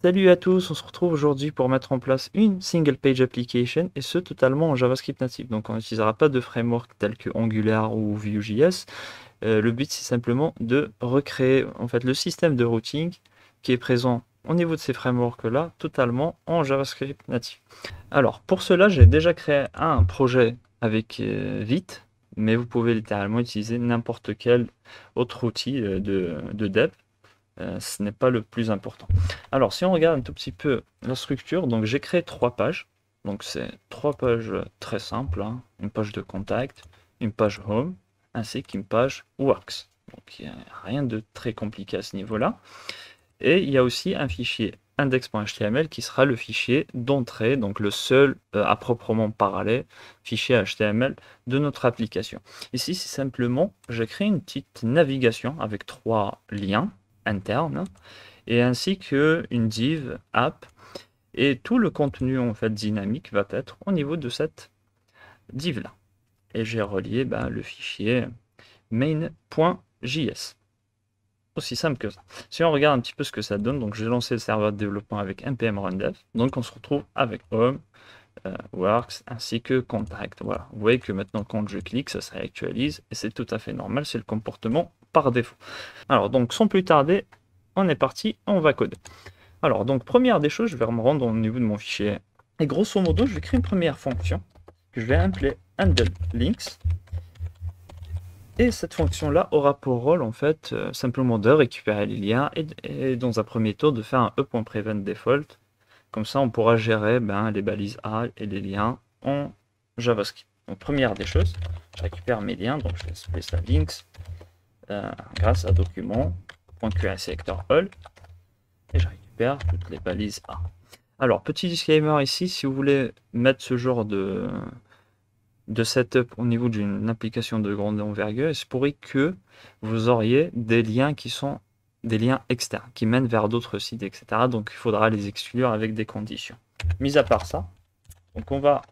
Salut à tous, on se retrouve aujourd'hui pour mettre en place une single page application et ce totalement en JavaScript native. Donc on n'utilisera pas de framework tel que Angular ou Vue.js. Le but c'est simplement de recréer en fait le système de routing qui est présent au niveau de ces frameworks là totalement en JavaScript native. Alors pour cela j'ai déjà créé un projet avec Vite, mais vous pouvez littéralement utiliser n'importe quel autre outil de dev. Ce n'est pas le plus important. Alors, si on regarde un tout petit peu la structure, donc j'ai créé 3 pages. Donc, c'est 3 pages très simples, hein. Une page de contact, une page home, ainsi qu'une page works. Donc, il n'y a rien de très compliqué à ce niveau-là. Et il y a aussi un fichier index.html qui sera le fichier d'entrée, donc le seul à proprement parler fichier HTML de notre application. Ici, c'est simplement, j'ai créé une petite navigation avec 3 liens interne et ainsi que une div app et tout le contenu en fait dynamique va être au niveau de cette div là et j'ai relié le fichier main.js, aussi simple que ça. Si on regarde un petit peu ce que ça donne, donc j'ai lancé le serveur de développement avec npm rundev, donc on se retrouve avec home, works ainsi que contact. Voilà, vous voyez que maintenant quand je clique ça se réactualise et c'est tout à fait normal, c'est le comportement par défaut. Alors donc sans plus tarder, on est parti, on va coder. Alors, donc, première des choses, je vais me rendre au niveau de mon fichier. Et grosso modo, je vais créer une première fonction que je vais appeler handleLinks. Et cette fonction-là aura pour rôle, en fait, simplement de récupérer les liens et dans un premier tour, de faire un e.preventDefault. Comme ça, on pourra gérer les balises A et les liens en JavaScript. Donc, première des choses, je récupère mes liens, donc je vais appeler ça links grâce à document.querySelector.all et je récupère toutes les balises A. Alors, petit disclaimer ici, si vous voulez mettre ce genre de setup au niveau d'une application de grande envergure, il se pourrait que vous auriez des liens qui sont des liens externes, qui mènent vers d'autres sites, etc. Donc, il faudra les exclure avec des conditions. Mis à part ça, donc on va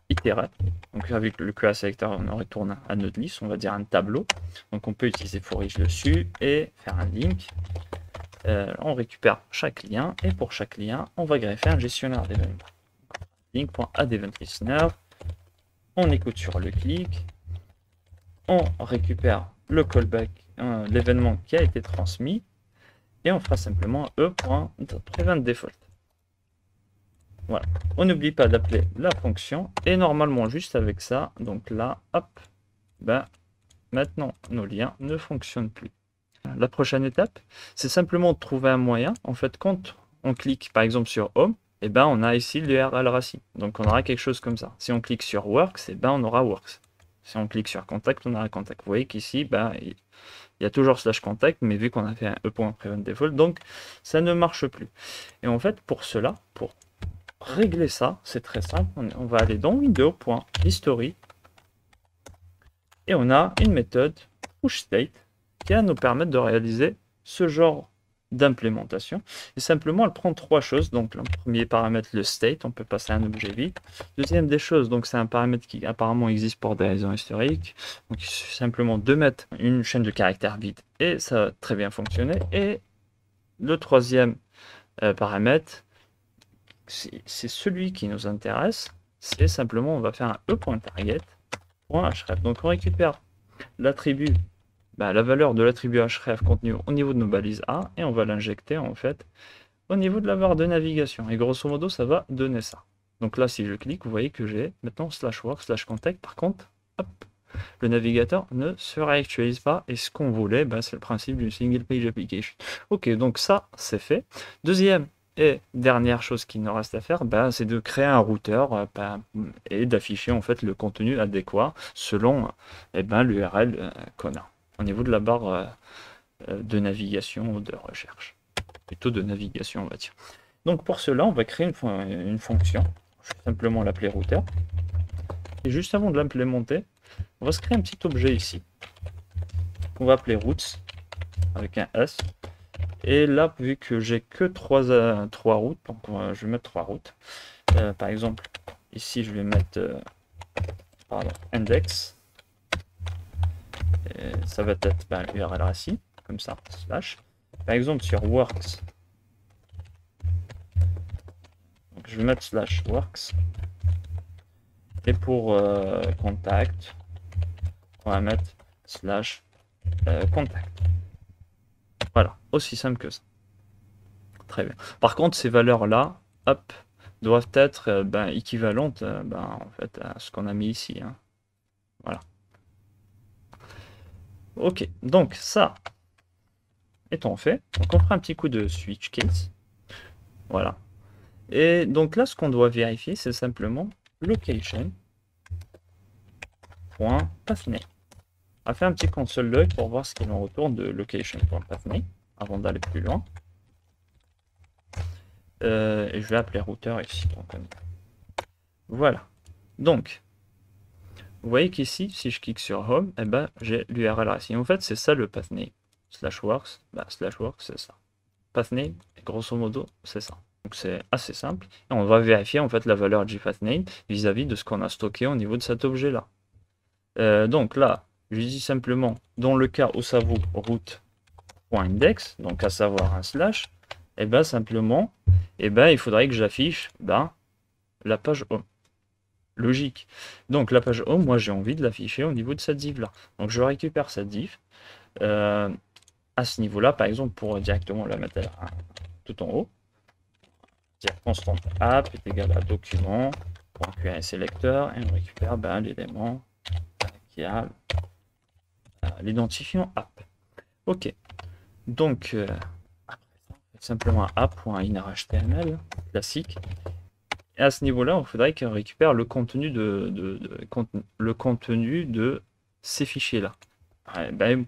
itérer. Donc, avec le QA Selector, on retourne à notre liste, on va dire un tableau. Donc, on peut utiliser for each dessus et faire un link. On récupère chaque lien et pour chaque lien, on va greffer un gestionnaire d'événements. Link.addEventListener, on écoute sur le clic, on récupère le callback, l'événement qui a été transmis, et on fera simplement e.preventDefault. Voilà. On n'oublie pas d'appeler la fonction, et normalement, juste avec ça, donc là, hop, maintenant, nos liens ne fonctionnent plus. La prochaine étape, c'est simplement de trouver un moyen. En fait, quand on clique par exemple sur Home, on a ici l'URL racine. Donc on aura quelque chose comme ça. Si on clique sur Works, on aura Works. Si on clique sur Contact, on aura Contact. Vous voyez qu'ici, il y a toujours /contact, mais vu qu'on a fait un e.preventDefault, donc ça ne marche plus. Et en fait, pour cela, pour régler ça, c'est très simple. On va aller dans Windows.history et on a une méthode pushState qui va nous permettre de réaliser ce genre d'implémentation. Et simplement, elle prend 3 choses. Donc, le premier paramètre, le state, on peut passer à un objet vide. Deuxième des choses, donc c'est un paramètre qui apparemment existe pour des raisons historiques. Donc, il suffit simplement de mettre une chaîne de caractères vide et ça va très bien fonctionner. Et le troisième paramètre, c'est celui qui nous intéresse. C'est simplement, on va faire un e.target.href. Donc, on récupère l'attribut, la valeur de l'attribut href contenu au niveau de nos balises A et on va l'injecter en fait au niveau de la barre de navigation et grosso modo ça va donner ça. Donc là si je clique vous voyez que j'ai maintenant /work/contact. Par contre hop, le navigateur ne se réactualise pas et ce qu'on voulait c'est le principe d'une single page application. Ok, donc ça c'est fait. Deuxième et dernière chose qu'il nous reste à faire, c'est de créer un routeur et d'afficher en fait le contenu adéquat selon l'URL qu'on a au niveau de la barre de navigation ou de recherche. Plutôt de navigation, on va dire. Donc pour cela, on va créer une fonction. Je vais simplement l'appeler routeur. Et juste avant de l'implémenter, on va se créer un petit objet ici. On va appeler routes avec un S. Et là, vu que j'ai que 3 routes, donc je vais mettre 3 routes. Par exemple, ici, je vais mettre index. Et ça va être l'URL racine, comme ça, /. Par exemple, sur works, je vais mettre slash works. Et pour contact, on va mettre slash contact. Voilà, aussi simple que ça. Très bien. Par contre, ces valeurs-là, hop, doivent être équivalentes en fait, à ce qu'on a mis ici. Hein. Voilà. Ok, donc ça étant fait, donc on fera un petit coup de switch case. Voilà. Et donc là, ce qu'on doit vérifier, c'est simplement location.pathname. On va faire un petit console log pour voir ce qu'il en retourne de location.pathname avant d'aller plus loin. Et je vais appeler routeur ici. Donc, voilà. Donc, vous voyez qu'ici, si je clique sur Home, eh ben, j'ai l'URL racine. En fait, c'est ça le pathname. /works, /works, c'est ça. Pathname, grosso modo, c'est ça. Donc c'est assez simple. Et on va vérifier en fait la valeur gpathname vis-à-vis de ce qu'on a stocké au niveau de cet objet-là. Donc là, je dis simplement, dans le cas où ça vaut route.index, donc à savoir un slash, et bien simplement, il faudrait que j'affiche la page home. Logique. Donc la page home, moi j'ai envie de l'afficher au niveau de cette div-là. Donc je récupère cette div. À ce niveau-là, par exemple, pour directement la mettre tout en haut, dire constante app est égal à document.qr sélecteur et on récupère l'élément qui a l'identifiant app. Ok. Donc simplement app.innerhtml classique. Et à ce niveau-là, il faudrait qu'on récupère le contenu de ces fichiers-là.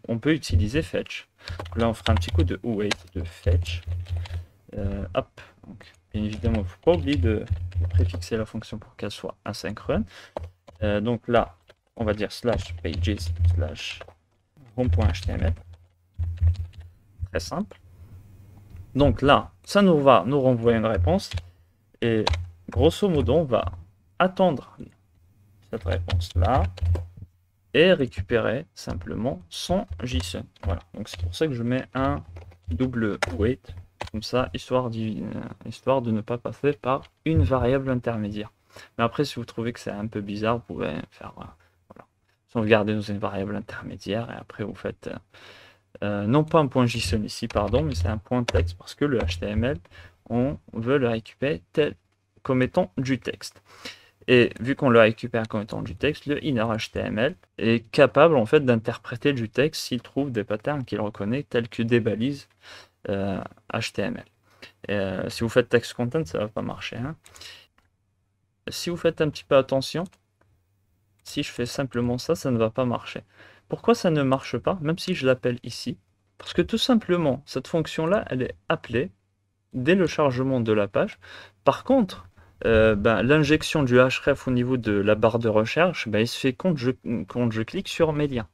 On peut utiliser fetch. Donc là, on fera un petit coup de await de fetch. Hop. Donc, bien évidemment, il ne faut pas oublier de préfixer la fonction pour qu'elle soit asynchrone. Donc là, on va dire /pages/home.html. Très simple. Donc là, ça nous va nous renvoyer une réponse. Et grosso modo, on va attendre cette réponse-là et récupérer simplement son JSON. Voilà. Donc c'est pour ça que je mets un double wait, comme ça, histoire de ne pas passer par une variable intermédiaire. Mais après, si vous trouvez que c'est un peu bizarre, vous pouvez faire sauvegarder dans une variable intermédiaire et après vous faites non pas un point JSON ici, pardon, mais c'est un point texte parce que le HTML, on veut le récupérer comme étant du texte. Et vu qu'on le récupère comme étant du texte, le inner HTML est capable en fait d'interpréter du texte s'il trouve des patterns qu'il reconnaît tels que des balises HTML. Si vous faites text content, ça va pas marcher. Hein. Si vous faites un petit peu attention, si je fais simplement ça, ça ne va pas marcher. Pourquoi ça ne marche pas, même si je l'appelle ici? Parce que tout simplement, cette fonction-là, elle est appelée dès le chargement de la page. Par contre, l'injection du href au niveau de la barre de recherche, il se fait quand je clique sur mes liens.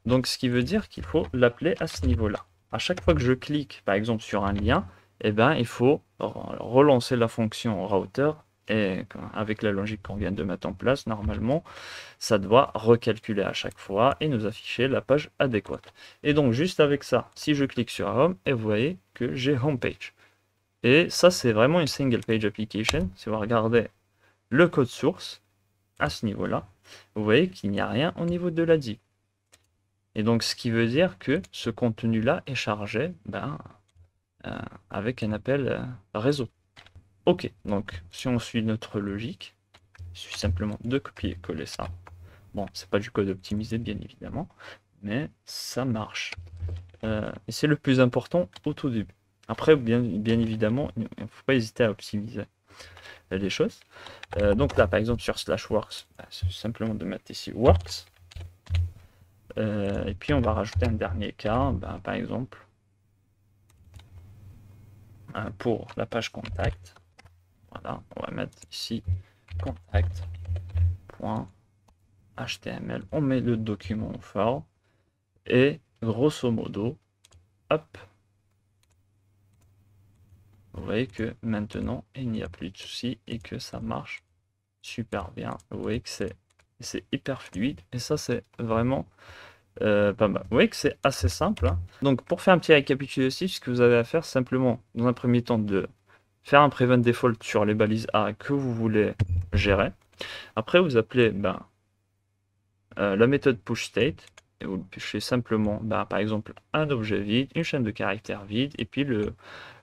Donc ce qui veut dire qu'il faut l'appeler à ce niveau-là. À chaque fois que je clique par exemple sur un lien, il faut relancer la fonction router et avec la logique qu'on vient de mettre en place, normalement, ça doit recalculer à chaque fois et nous afficher la page adéquate. Et donc juste avec ça, si je clique sur Home, et vous voyez que j'ai Homepage. Et ça, c'est vraiment une single page application. Si vous regardez le code source, à ce niveau-là, vous voyez qu'il n'y a rien au niveau de la div. Et donc, ce qui veut dire que ce contenu-là est chargé avec un appel réseau. Ok, donc si on suit notre logique, il suffit simplement de copier-coller ça. Bon, c'est pas du code optimisé, bien évidemment, mais ça marche. Et c'est le plus important au tout début. Après, bien évidemment, il ne faut pas hésiter à optimiser les choses. Donc là, par exemple, sur /works, c'est simplement de mettre ici works. Et puis, on va rajouter un dernier cas, par exemple, pour la page contact. Voilà, on va mettre ici contact.html. On met le document fort. Et grosso modo, hop, vous voyez que maintenant, il n'y a plus de soucis et que ça marche super bien. Vous voyez que c'est hyper fluide et ça, c'est vraiment pas mal. Vous voyez que c'est assez simple. Hein. Donc, pour faire un petit récapitulatif, ce que vous avez à faire, simplement, dans un premier temps, de faire un prevent default sur les balises A que vous voulez gérer. Après, vous appelez la méthode pushState et vous pichez simplement, par exemple, un objet vide, une chaîne de caractères vide, et puis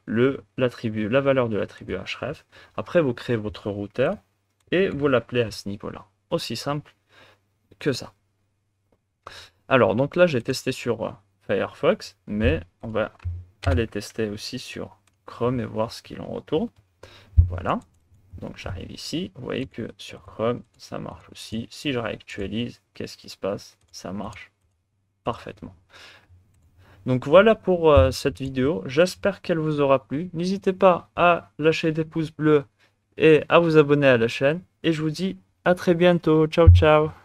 la valeur de l'attribut href. Après, vous créez votre routeur et vous l'appelez à ce niveau-là. Aussi simple que ça. Alors, donc là, j'ai testé sur Firefox, mais on va aller tester aussi sur Chrome et voir ce qu'il en retourne. Voilà. Donc j'arrive ici, vous voyez que sur Chrome, ça marche aussi. Si je réactualise, qu'est-ce qui se passe? Ça marche parfaitement. Donc voilà pour cette vidéo, j'espère qu'elle vous aura plu. N'hésitez pas à lâcher des pouces bleus et à vous abonner à la chaîne. Et je vous dis à très bientôt, ciao ciao!